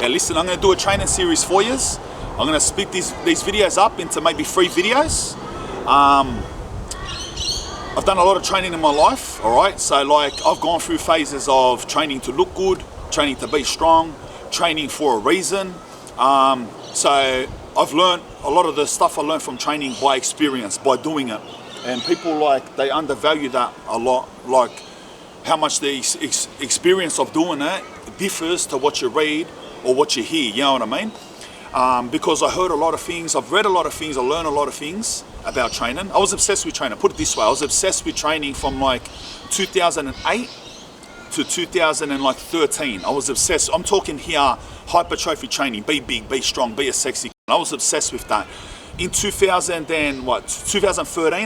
Yeah, listen, I'm going to do a training series for you. I'm going to split these videos up into maybe 3 videos. I've done a lot of training in my life, all right? So like I've gone through phases of training to look good, training to be strong, training for a reason. So I've learned a lot of the stuff I learned from training by experience, by doing it. And people like, they undervalue that a lot, like how much the experience of doing it differs to what you read or what you hear, you know what I mean? Because I heard a lot of things, I've read a lot of things, I learned a lot of things about training. I was obsessed with training, put it this way, I was obsessed with training from like 2008 to 2013. I was obsessed, I'm talking here, hypertrophy training, be big, be strong, be a sexy. I was obsessed with that. In 2013,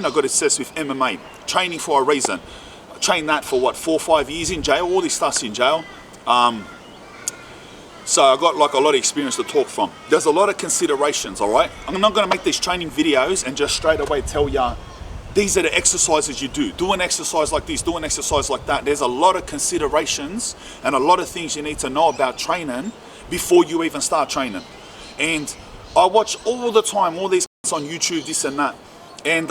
I got obsessed with MMA, training for a reason. I trained that for 4 or 5 years in jail, all this stuff's in jail. So I got like a lot of experience to talk from. There's a lot of considerations, all right? I'm not gonna make these training videos and just straight away tell ya, these are the exercises you do. Do an exercise like this, do an exercise like that. There's a lot of considerations and a lot of things you need to know about training before you even start training. And I watch all the time, all these on YouTube, this and that. And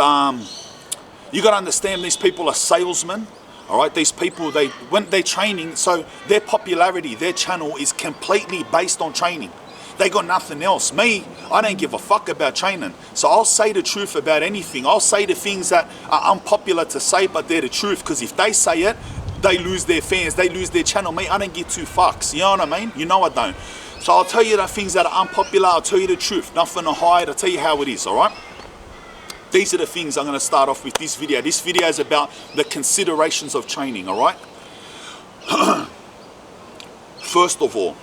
you gotta understand these people are salesmen. All right, these people, when they're training, so their popularity, their channel is completely based on training. They got nothing else. Me, I don't give a fuck about training. So I'll say the truth about anything. I'll say the things that are unpopular to say, but they're the truth. Because if they say it, they lose their fans, they lose their channel. Me, I don't give 2 fucks. You know what I mean? You know I don't. So I'll tell you the things that are unpopular. I'll tell you the truth. Nothing to hide. I'll tell you how it is, all right? These are the things I'm going to start off with this video. This video is about the considerations of training, all right? First of all,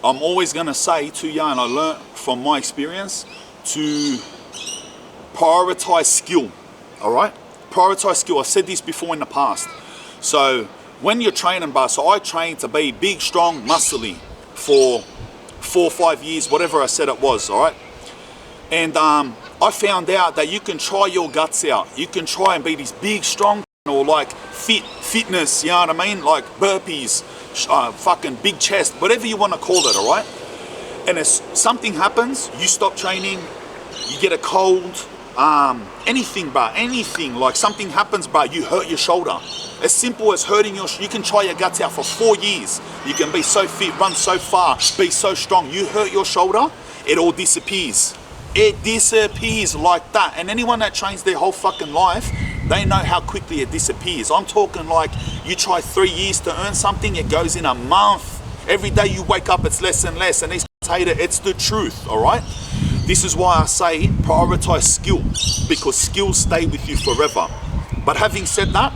I'm always going to say to you, and I learned from my experience, to prioritize skill, all right? Prioritize skill. I've said this before in the past. So when you're training, so I trained to be big, strong, muscly for 4 or 5 years, whatever I said it was, all right? And I found out that you can try your guts out. You can try and be this big, strong, or like fitness, you know what I mean? Like burpees, fucking big chest, whatever you want to call it, all right? And as something happens, you stop training, you get a cold, anything, bro, anything, like something happens, bro, you hurt your shoulder. As simple as hurting you can try your guts out for 4 years. You can be so fit, run so far, be so strong. You hurt your shoulder, it all disappears. It disappears like that. And anyone that trains their whole fucking life, they know how quickly it disappears. I'm talking like you try 3 years to earn something, it goes in a month. Every day you wake up, it's less and less. And these hate it. It's the truth, all right? This is why I say prioritize skill, because skills stay with you forever. But having said that,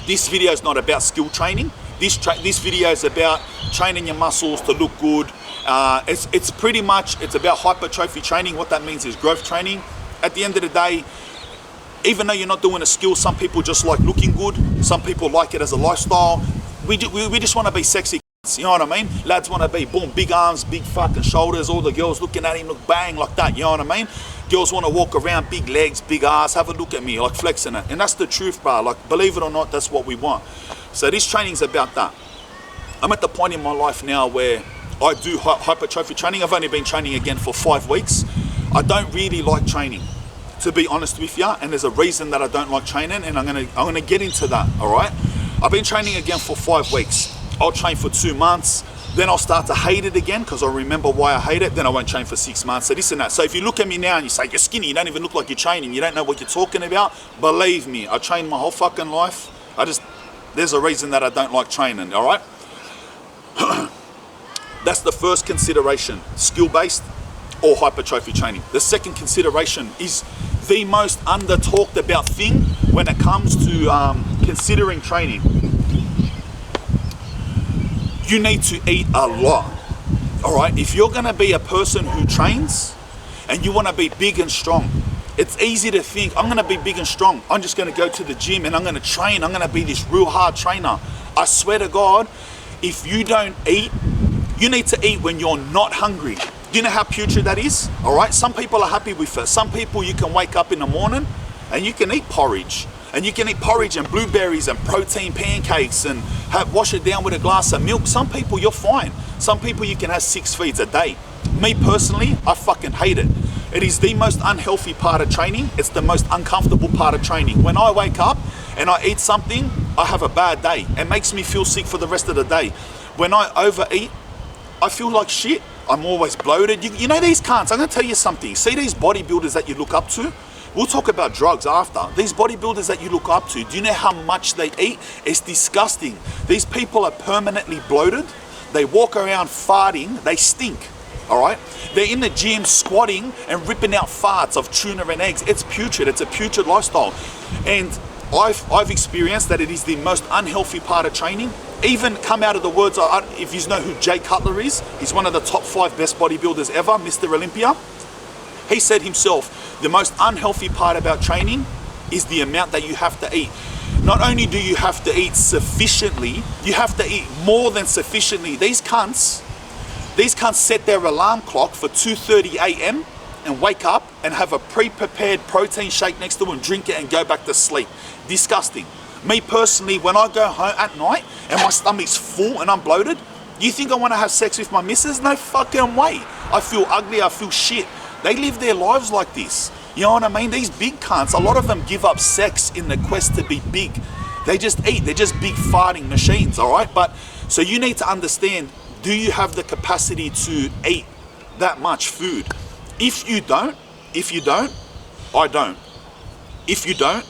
this video is not about skill training. This video is about training your muscles to look good. It's pretty much, it's about hypertrophy training. What that means is growth training. At the end of the day, even though you're not doing a skill, some people just like looking good. Some people like it as a lifestyle. We just want to be sexy, you know what I mean? Lads want to be, boom, big arms, big fucking shoulders. All the girls looking at him look bang like that, you know what I mean? Girls want to walk around, big legs, big ass, have a look at me, like flexing it. And that's the truth, bro. Like, believe it or not, that's what we want. So this training's about that. I'm at the point in my life now where I do hypertrophy training. I've only been training again for 5 weeks. I don't really like training, to be honest with you, and there's a reason that I don't like training, and I'm gonna get into that, all right? I've been training again for 5 weeks. I'll train for 2 months, then I'll start to hate it again because I remember why I hate it, then I won't train for 6 months, so this and that. So if you look at me now and you say, you're skinny, you don't even look like you're training, you don't know what you're talking about, believe me, I trained my whole fucking life. There's a reason that I don't like training, all right? That's the first consideration, skill-based or hypertrophy training. The second consideration is the most under-talked about thing when it comes to considering training. You need to eat a lot, all right? If you're gonna be a person who trains and you wanna be big and strong, it's easy to think, I'm gonna be big and strong. I'm just gonna go to the gym and I'm gonna train. I'm gonna be this real hard trainer. I swear to God, if you don't eat, you need to eat when you're not hungry. Do you know how putrid that is? All right, some people are happy with it. Some people, you can wake up in the morning and you can eat porridge. And you can eat porridge and blueberries and protein pancakes and wash it down with a glass of milk. Some people, you're fine. Some people, you can have 6 feeds a day. Me personally, I fucking hate it. It is the most unhealthy part of training. It's the most uncomfortable part of training. When I wake up and I eat something, I have a bad day. It makes me feel sick for the rest of the day. When I overeat, I feel like shit. I'm always bloated. You know these cunts, I'm gonna tell you something. See these bodybuilders that you look up to? We'll talk about drugs after. These bodybuilders that you look up to, do you know how much they eat? It's disgusting. These people are permanently bloated. They walk around farting, they stink, all right? They're in the gym squatting and ripping out farts of tuna and eggs. It's putrid, it's a putrid lifestyle. And I've experienced that it is the most unhealthy part of training. Even come out of the words, if you know who Jay Cutler is, he's one of the top 5 best bodybuilders ever, Mr. Olympia. He said himself, the most unhealthy part about training is the amount that you have to eat. Not only do you have to eat sufficiently, you have to eat more than sufficiently. These cunts set their alarm clock for 2:30 a.m. and wake up and have a pre-prepared protein shake next to them, drink it and go back to sleep. Disgusting. Me personally, when I go home at night and my stomach's full and I'm bloated, you think I want to have sex with my missus? No fucking way. I feel ugly, I feel shit. They live their lives like this. You know what I mean? These big cunts, a lot of them give up sex in the quest to be big. They just eat, they're just big farting machines, all right? But, so you need to understand, do you have the capacity to eat that much food? If you don't, I don't. If you don't,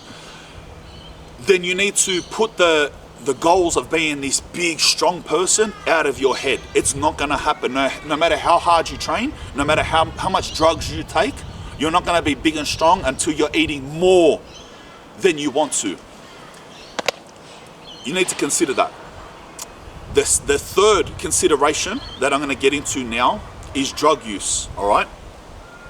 then you need to put the goals of being this big, strong person out of your head. It's not gonna happen. No matter how hard you train, no matter how much drugs you take, you're not gonna be big and strong until you're eating more than you want to. You need to consider that. The third consideration that I'm gonna get into now is drug use, all right?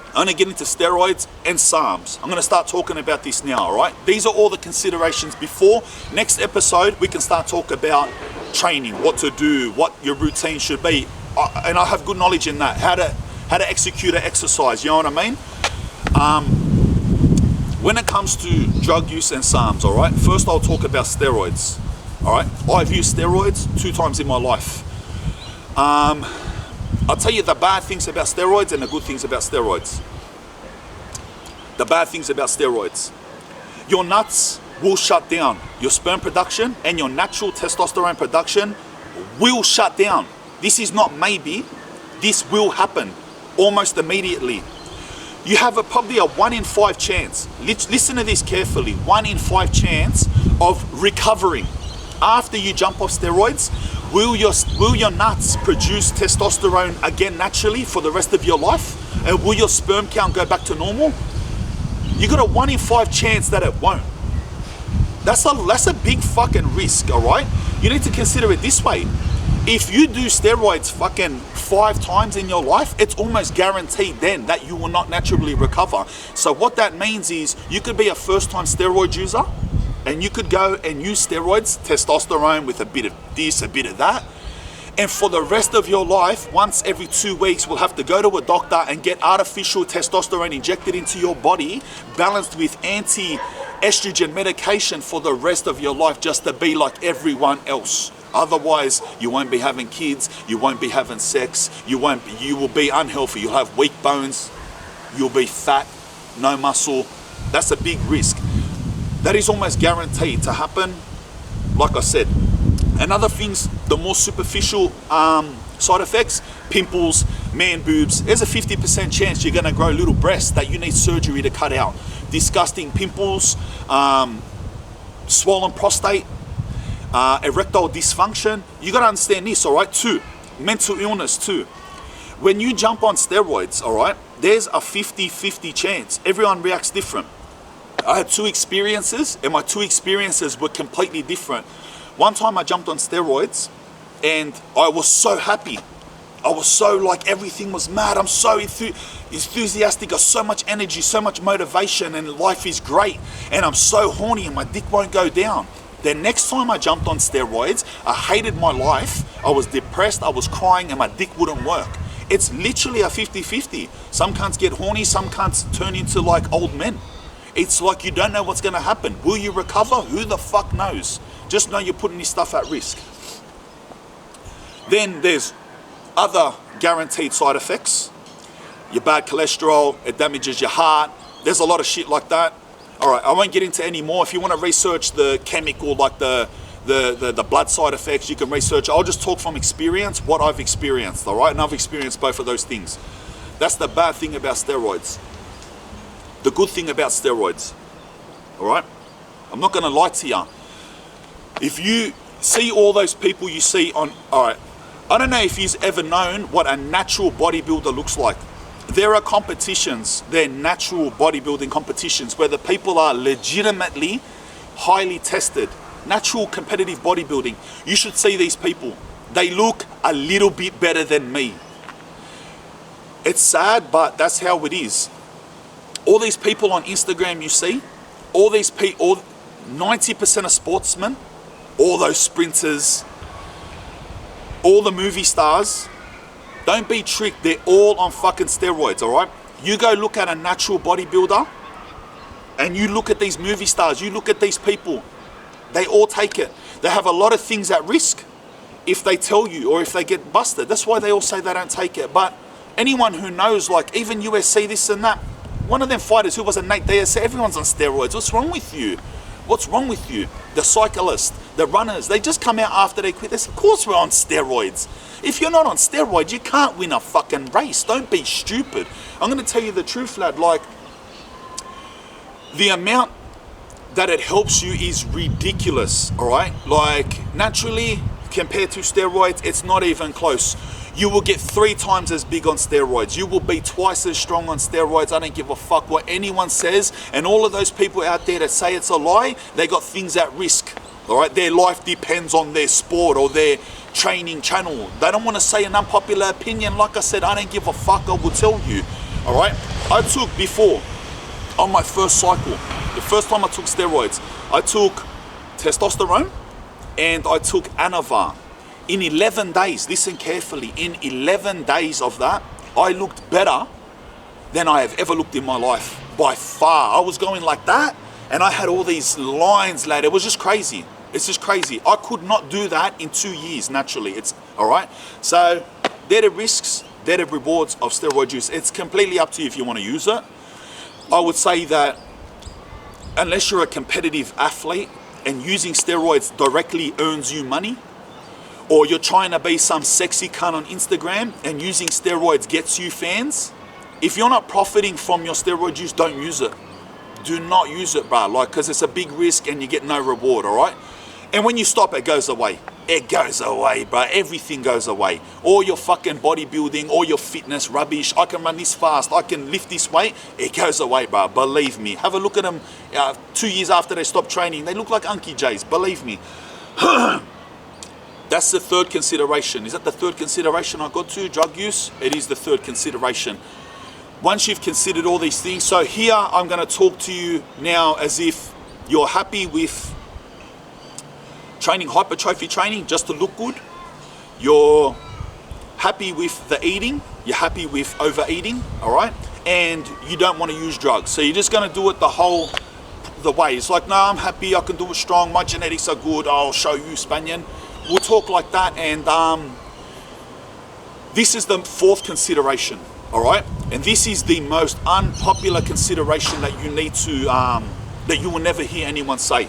I'm gonna get into steroids and SARMs. I'm gonna start talking about this now, all right? These are all the considerations before. Next episode, we can start talk about training, what to do, what your routine should be. And I have good knowledge in that, how to execute an exercise, you know what I mean? When it comes to drug use and SARMs, all right? First, I'll talk about steroids, all right? I've used steroids 2 times in my life. I'll tell you the bad things about steroids and the good things about steroids. The bad things about steroids. Your nuts will shut down. Your sperm production and your natural testosterone production will shut down. This is not maybe, this will happen almost immediately. You have probably a 1 in 5 chance. Listen to this carefully. 1 in 5 chance of recovering. After you jump off steroids, will your nuts produce testosterone again naturally for the rest of your life? And will your sperm count go back to normal? You got a 1 in 5 chance that it won't. That's a big fucking risk, all right? You need to consider it this way. If you do steroids fucking 5 times in your life, it's almost guaranteed then that you will not naturally recover. So what that means is you could be a first-time steroid user, and you could go and use steroids, testosterone with a bit of this, a bit of that. And for the rest of your life, once every 2 weeks, we'll have to go to a doctor and get artificial testosterone injected into your body, balanced with anti-estrogen medication for the rest of your life, just to be like everyone else. Otherwise, you won't be having kids, you won't be having sex, you will be unhealthy, you'll have weak bones, you'll be fat, no muscle. That's a big risk. That is almost guaranteed to happen, like I said. And other things, the more superficial side effects, pimples, man boobs, there's a 50% chance you're gonna grow little breasts that you need surgery to cut out. Disgusting pimples, swollen prostate, erectile dysfunction. You gotta understand this, all right, too. Mental illness too. When you jump on steroids, all right, there's a 50-50 chance. Everyone reacts different. I had 2 experiences, and my 2 experiences were completely different. One time I jumped on steroids, and I was so happy. I was so like, everything was mad. I'm so enthusiastic, got so much energy, so much motivation, and life is great. And I'm so horny, and my dick won't go down. The next time I jumped on steroids, I hated my life. I was depressed, I was crying, and my dick wouldn't work. It's literally a 50-50. Some cunts get horny, some cunts turn into like old men. It's like you don't know what's going to happen. Will you recover? Who the fuck knows? Just know you're putting this stuff at risk. Then there's other guaranteed side effects. Your bad cholesterol, it damages your heart. There's a lot of shit like that. All right, I won't get into any more. If you want to research the chemical, like the blood side effects, you can research. I'll just talk from experience, what I've experienced, all right? And I've experienced both of those things. That's the bad thing about steroids. The good thing about steroids, all right? I'm not gonna lie to you. If you see all those people you see on, all right, I don't know if you've ever known what a natural bodybuilder looks like. There are competitions, they're natural bodybuilding competitions where the people are legitimately highly tested. Natural competitive bodybuilding. You should see these people. They look a little bit better than me. It's sad, but that's how it is. All these people on Instagram you see, all these people, 90% of sportsmen, all those sprinters, all the movie stars, don't be tricked, they're all on fucking steroids, all right? You go look at a natural bodybuilder and you look at these movie stars, you look at these people, they all take it. They have a lot of things at risk if they tell you or if they get busted. That's why they all say they don't take it. But anyone who knows, like even USC, this and that, one of them fighters who was a Nate Diaz said, everyone's on steroids. What's wrong with you? What's wrong with you? The cyclists, the runners, they just come out after they quit. They say, of course we're on steroids. If you're not on steroids, you can't win a fucking race. Don't be stupid. I'm going to tell you the truth, lad. Like, the amount that it helps you is ridiculous, all right? Like, naturally, compared to steroids, it's not even close. You will get 3 times as big on steroids. You will be twice as strong on steroids. I don't give a fuck what anyone says. And all of those people out there that say it's a lie, they got things at risk, all right? Their life depends on their sport or their training channel. They don't want to say an unpopular opinion. Like I said, I don't give a fuck. I will tell you, all right? I took before, on my first cycle, the first time I took steroids, I took testosterone and I took Anavar. In 11 days, listen carefully, in 11 days of that, I looked better than I have ever looked in my life, by far. I was going like that, and I had all these lines, lad. It was just crazy. It's just crazy. I could not do that in 2 years, naturally. It's, all right? So, they're the risks, they're the rewards of steroid use. It's completely up to you if you want to use it. I would say that unless you're a competitive athlete and using steroids directly earns you money, or you're trying to be some sexy cunt on Instagram and using steroids gets you fans, if you're not profiting from your steroid use, don't use it. Do not use it, bro, like, because it's a big risk and you get no reward, all right? And when you stop, it goes away. It goes away, bro. Everything goes away. All your fucking bodybuilding, all your fitness rubbish. I can run this fast. I can lift this weight. It goes away, bro. Believe me. Have a look at them 2 years after they stop training. They look like Unky J's. Believe me. That's the third consideration. Is that the third consideration I got to? Drug use? It is the third consideration. Once you've considered all these things, so here I'm going to talk to you now as if you're happy with training, hypertrophy training, just to look good. You're happy with the eating. You're happy with overeating, all right? And you don't want to use drugs. So you're just going to do it the way. It's like, no, I'm happy. I can do it strong. My genetics are good. I'll show you, Spanian. We'll talk like that. And this is the fourth consideration, all right? And this is the most unpopular consideration that you need to, that you will never hear anyone say.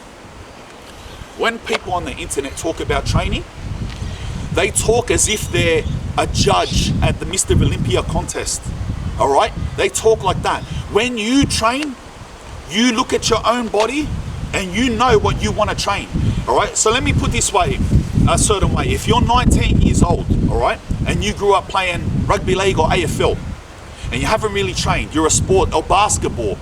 When people on the internet talk about training, they talk as if they're a judge at the Mr. Olympia contest, all right? They talk like that. When you train, you look at your own body and you know what you want to train, all right? So let me put this way, a certain way. If you're 19 years old, all right, and you grew up playing rugby league or AFL, and you haven't really trained, you're a sport or basketball,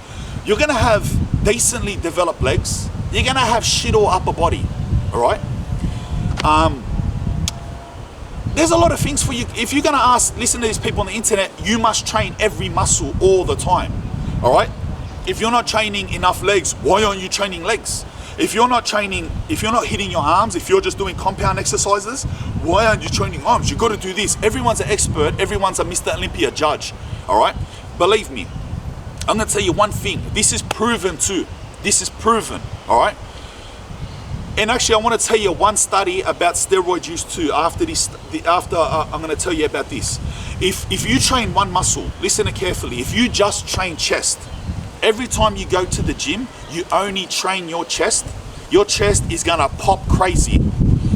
you're going to have decently developed legs. You're going to have shit all upper body, all right? There's a lot of things for you. If you're going to listen to these people on the internet, you must train every muscle all the time, all right? If you're not training enough legs, why aren't you training legs? If you're not training, if you're not hitting your arms, if you're just doing compound exercises, why aren't you training arms? You've got to do this. Everyone's an expert. Everyone's a Mr. Olympia judge, all right? Believe me. I'm gonna tell you one thing. This is proven too. This is proven, all right? And actually, I want to tell you one study about steroid use too. After I'm going to tell you about this. If you train one muscle, listen carefully. If you just train chest, every time you go to the gym, you only train your chest is going to pop crazy.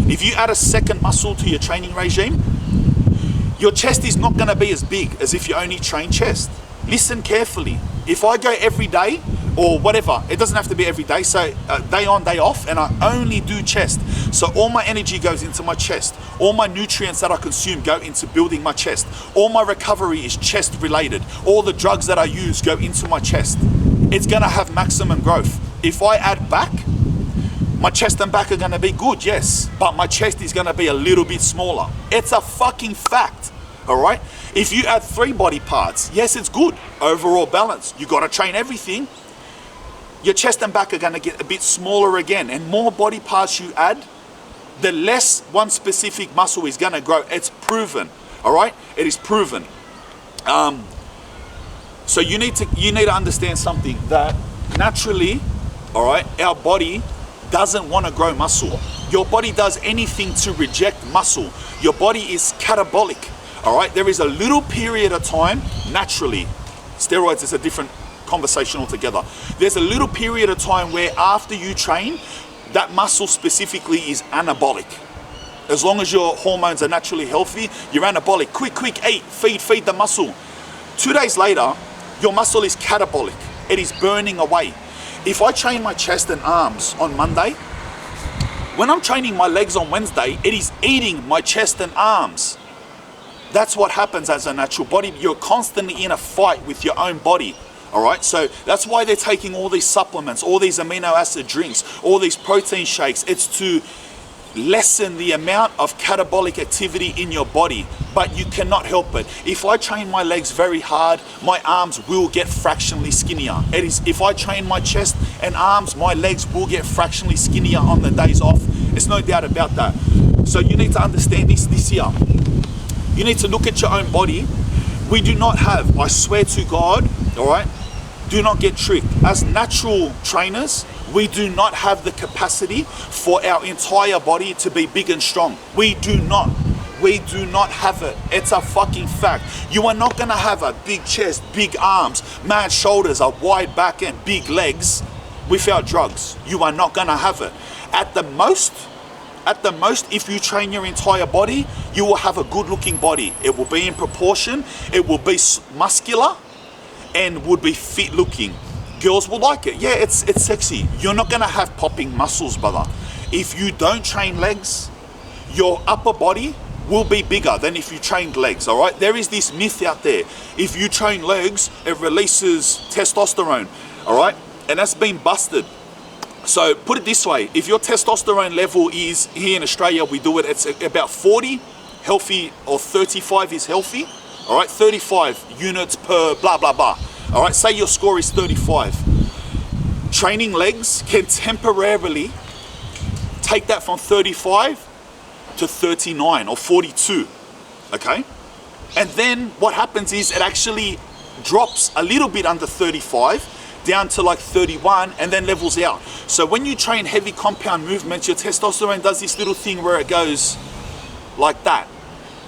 If you add a second muscle to your training regime, your chest is not going to be as big as if you only train chest. Listen carefully. If I go every day, or whatever, it doesn't have to be every day, so day on, day off, and I only do chest. So all my energy goes into my chest. All my nutrients that I consume go into building my chest. All my recovery is chest related. All the drugs that I use go into my chest. It's gonna have maximum growth. If I add back, my chest and back are gonna be good, yes, but my chest is gonna be a little bit smaller. It's a fucking fact, all right? If you add 3 body parts, yes, it's good. Overall balance. You gotta train everything. Your chest and back are going to get a bit smaller again, and more body parts you add, the less one specific muscle is going to grow. It's proven, all right? It is proven. So you need to understand something, that naturally, all right, our body doesn't want to grow muscle. Your body does anything to reject muscle. Your body is catabolic, all right? There is a little period of time, naturally, steroids is a different conversation altogether. There's a little period of time where after you train, that muscle specifically is anabolic. As long as your hormones are naturally healthy, you're anabolic. Quick, eat, feed the muscle. 2 days later, your muscle is catabolic. It is burning away. If I train my chest and arms on Monday, when I'm training my legs on Wednesday, it is eating my chest and arms. That's what happens as a natural body. You're constantly in a fight with your own body. All right, so that's why they're taking all these supplements, all these amino acid drinks, all these protein shakes. It's to lessen the amount of catabolic activity in your body, but you cannot help it. If I train my legs very hard, my arms will get fractionally skinnier. It is, if I train my chest and arms, my legs will get fractionally skinnier on the days off. There's no doubt about that. So you need to understand this year. You need to look at your own body. We do not have, I swear to God, all right, do not get tricked. As natural trainers, we do not have the capacity for our entire body to be big and strong. We do not have it. It's a fucking fact. You are not gonna have a big chest, big arms, mad shoulders, a wide back and big legs without drugs. You are not gonna have it. At the most, if you train your entire body, you will have a good looking body. It will be in proportion, it will be muscular, and would be fit looking. Girls will like it. Yeah, it's sexy. You're not gonna have popping muscles, brother. If you don't train legs, your upper body will be bigger than if you trained legs, all right? There is this myth out there. If you train legs, it releases testosterone, all right? And that's been busted. So put it this way, if your testosterone level is, here in Australia, we do it, it's about 40, healthy, or 35 is healthy. All right, 35 units per blah, blah, blah. All right, say your score is 35. Training legs can temporarily take that from 35 to 39 or 42, okay? And then what happens is it actually drops a little bit under 35 down to like 31 and then levels out. So when you train heavy compound movements, your testosterone does this little thing where it goes like that.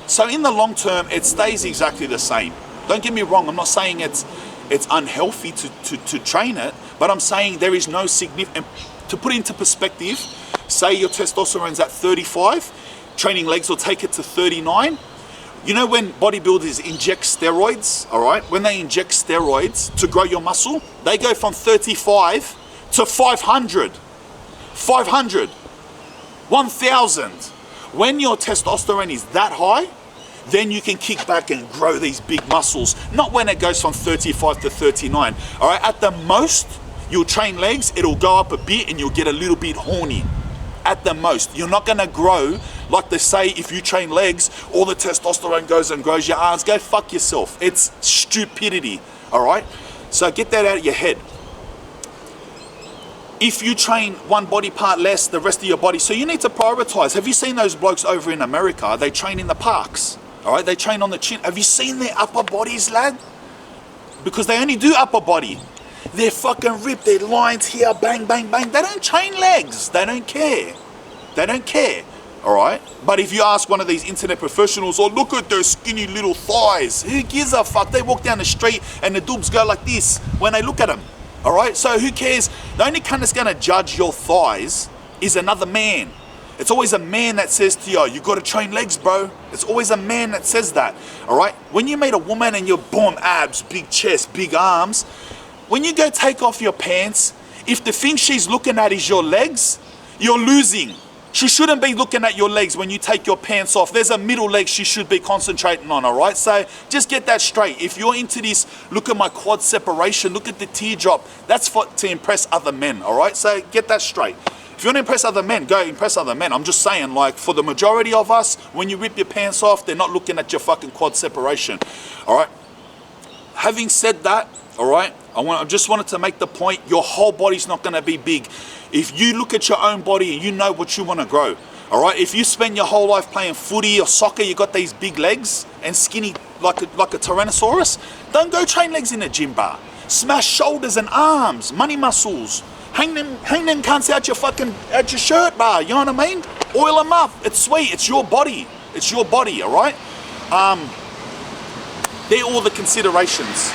So in the long term, it stays exactly the same. Don't get me wrong, I'm not saying it's unhealthy to train it, but I'm saying there is no significant, to put it into perspective, say your testosterone's at 35, training legs will take it to 39. You know when bodybuilders inject steroids, all right? When they inject steroids to grow your muscle, they go from 35 to 500, 1,000. When your testosterone is that high, then you can kick back and grow these big muscles. Not when it goes from 35 to 39. All right, at the most, you'll train legs, it'll go up a bit and you'll get a little bit horny. At the most, you're not gonna grow like they say if you train legs, all the testosterone goes and grows your arms. Go fuck yourself. It's stupidity, all right? So get that out of your head. If you train one body part less, the rest of your body, so you need to prioritize. Have you seen those blokes over in America? They train in the parks, all right? They train on the chin. Have you seen their upper bodies, lad? because they only do upper body. They're fucking ripped, their lines here, bang, bang, bang. They don't train legs. They don't care. They don't care. All right? But if you ask one of these internet professionals, oh, look at those skinny little thighs. Who gives a fuck? They walk down the street and the doobs go like this when they look at them. All right? So who cares? The only cunt that's going to judge your thighs is another man. It's always a man that says to you, you got to train legs, bro. It's always a man that says that. All right? When you meet a woman and you're boom, abs, big chest, big arms, when you go take off your pants, if the thing she's looking at is your legs, you're losing. She shouldn't be looking at your legs when you take your pants off. There's a middle leg she should be concentrating on, all right? So just get that straight. If you're into this, look at my quad separation, look at the teardrop, that's to impress other men, all right? So get that straight. If you want to impress other men, go impress other men. I'm just saying, like, for the majority of us, when you rip your pants off, they're not looking at your fucking quad separation, all right? Having said that, all right, I just wanted to make the point, your whole body's not going to be big. If you look at your own body and you know what you want to grow, all right, if you spend your whole life playing footy or soccer, you got these big legs and skinny like a Tyrannosaurus, don't go train legs in a gym bar. Smash shoulders and arms, money muscles. Hang them cunts out your shirt bar, you know what I mean? Oil them up, it's sweet, it's your body. It's your body, all right? They're all the considerations.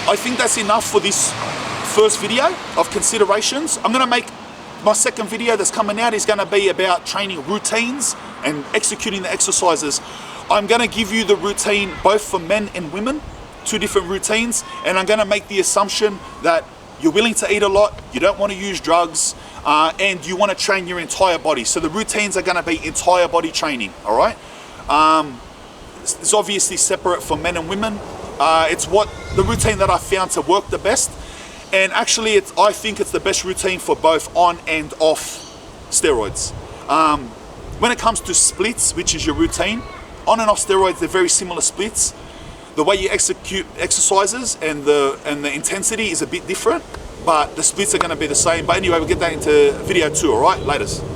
I think that's enough for this first video of considerations. I'm gonna make my second video that's coming out is gonna be about training routines and executing the exercises. I'm gonna give you the routine both for men and women, 2 different routines, and I'm gonna make the assumption that you're willing to eat a lot, you don't wanna use drugs, and you wanna train your entire body. So the routines are gonna be entire body training, all right? It's obviously separate for men and women. It's what the routine that I found to work the best, and actually I think it's the best routine for both on and off steroids. When it comes to splits, which is your routine, on and off steroids, they're very similar splits. The way you execute exercises and the intensity is a bit different, but the splits are going to be the same. But anyway, we'll get that into video 2, all right? Laters.